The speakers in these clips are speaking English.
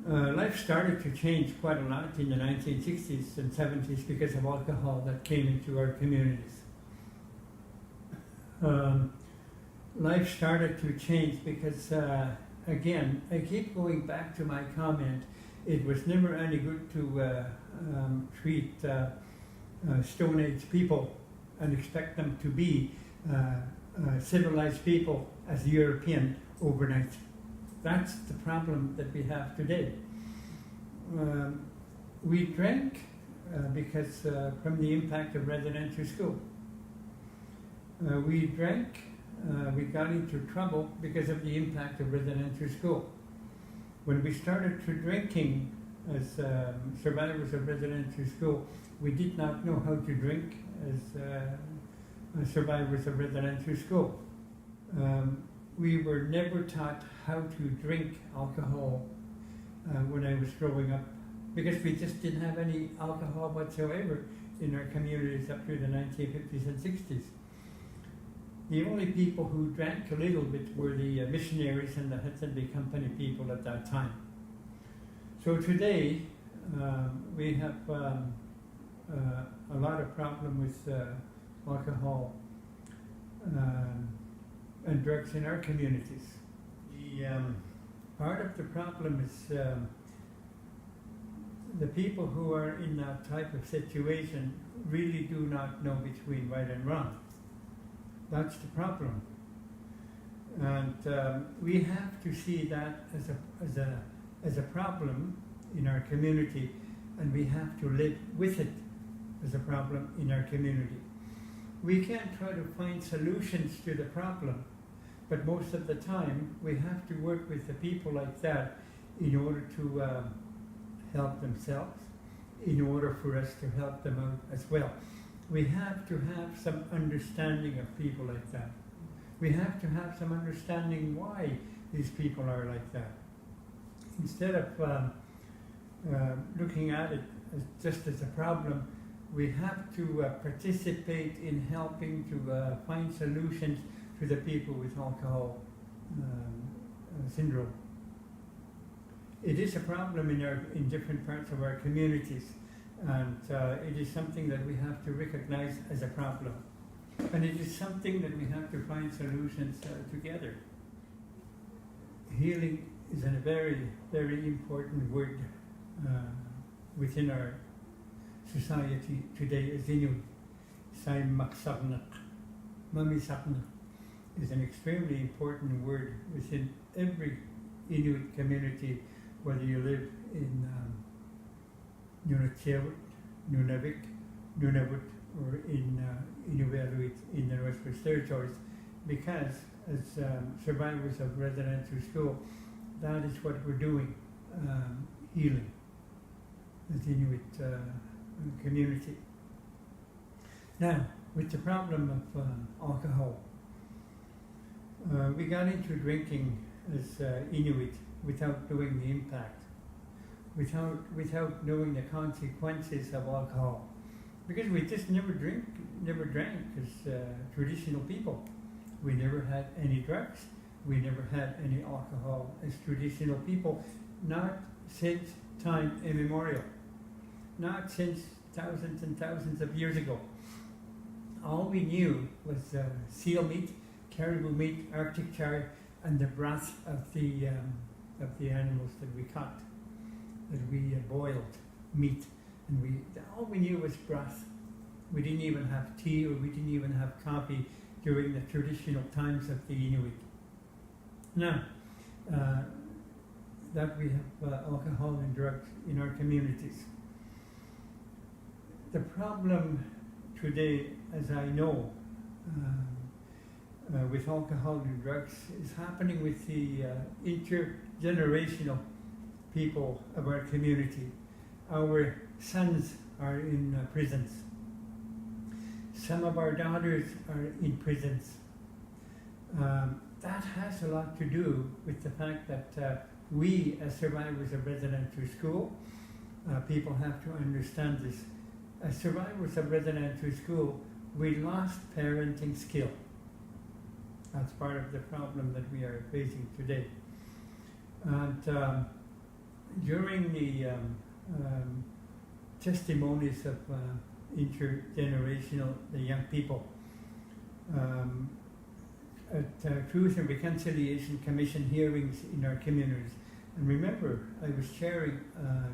Life started to change quite a lot in the 1960s and 70s because of alcohol that came into our communities. Life started to change because, again, I keep going back to my comment, it was never any good to treat Stone Age people and expect them to be civilized people as European overnight. That's the problem that we have today. We drank because from the impact of residential school. We drank, we got into trouble because of the impact of residential school. When we started to drinking as survivors of residential school, we did not know how to drink as survivors of residential school. We were never taught how to drink alcohol when I was growing up, because we just didn't have any alcohol whatsoever in our communities up through the 1950s and 60s. The only people who drank a little bit were the missionaries and the Hudson Bay Company people at that time. So today, we have a lot of problem with alcohol and drugs in our communities. Part of the problem is the people who are in that type of situation really do not know between right and wrong. That's the problem. And we have to see that as a problem in our community, and we have to live with it as a problem in our community. We can't try to find solutions to the problem, but most of the time we have to work with the people like that in order to help themselves, in order for us to help them out as well. We have to have some understanding of people like that. We have to have some understanding why these people are like that. Instead of looking at it just as a problem, we have to participate in helping to find solutions to the people with alcohol syndrome. It is a problem in different parts of our communities, and it is something that we have to recognize as a problem. And it is something that we have to find solutions together. Healing is a very, very important word within our society today as Inuit. Saim maksagnak, mamisaknak is an extremely important word within every Inuit community, whether you live in Nunavut, Nunavut, or in Inuit in the Northwest Territories, because as survivors of residential school, that is what we're doing, healing as Inuit community. Now, with the problem of alcohol, we got into drinking as Inuit without knowing the impact, without knowing the consequences of alcohol, because we just never drank as traditional people. We never had any drugs. We never had any alcohol as traditional people, not since time immemorial, not since thousands and thousands of years ago. All we knew was seal meat, caribou meat, Arctic char, and the broth of the animals that we caught, that we boiled meat, and all we knew was broth. We didn't even have tea, or we didn't even have coffee during the traditional times of the Inuit. Now, that we have alcohol and drugs in our communities. The problem today, as I know, with alcohol and drugs is happening with the intergenerational people of our community. Our sons are in prisons. Some of our daughters are in prisons. That has a lot to do with the fact that we, as survivors of residential school, people have to understand this. As survivors of residential school, we lost parenting skill. That's part of the problem that we are facing today. And during the testimonies of intergenerational, the young people, at Truth and Reconciliation Commission hearings in our communities. And remember, I was chairing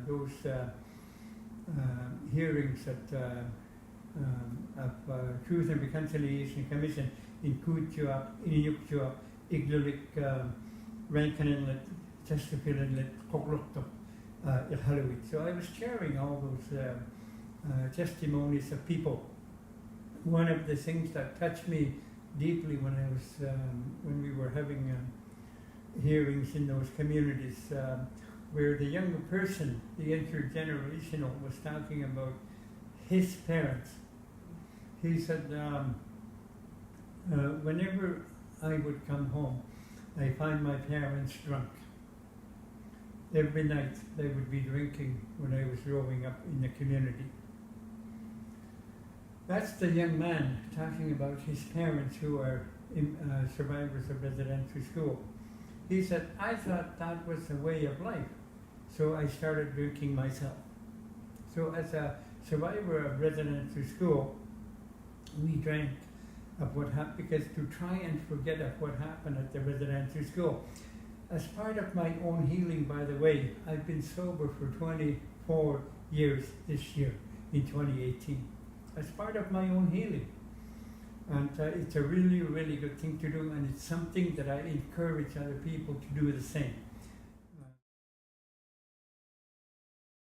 those hearings of Truth and Reconciliation Commission in Kuutjoap, Inuit, Igloolik, Rankin Inlet, Chesterfield Inlet, Koglokto, Iqaluit. So I was chairing all those testimonies of people. One of the things that touched me deeply when I was when we were having hearings in those communities, where the younger person, the intergenerational, was talking about his parents. He said, whenever I would come home, I find my parents drunk. Every night they would be drinking when I was growing up in the community. That's the young man talking about his parents who are survivors of residential school. He said, I thought that was a way of life, so I started drinking myself. So as a survivor of residential school, we drank of what happened, because to try and forget of what happened at the residential school. As part of my own healing, by the way, I've been sober for 24 years this year, in 2018. As part of my own healing. And it's a really, really good thing to do, and it's something that I encourage other people to do the same.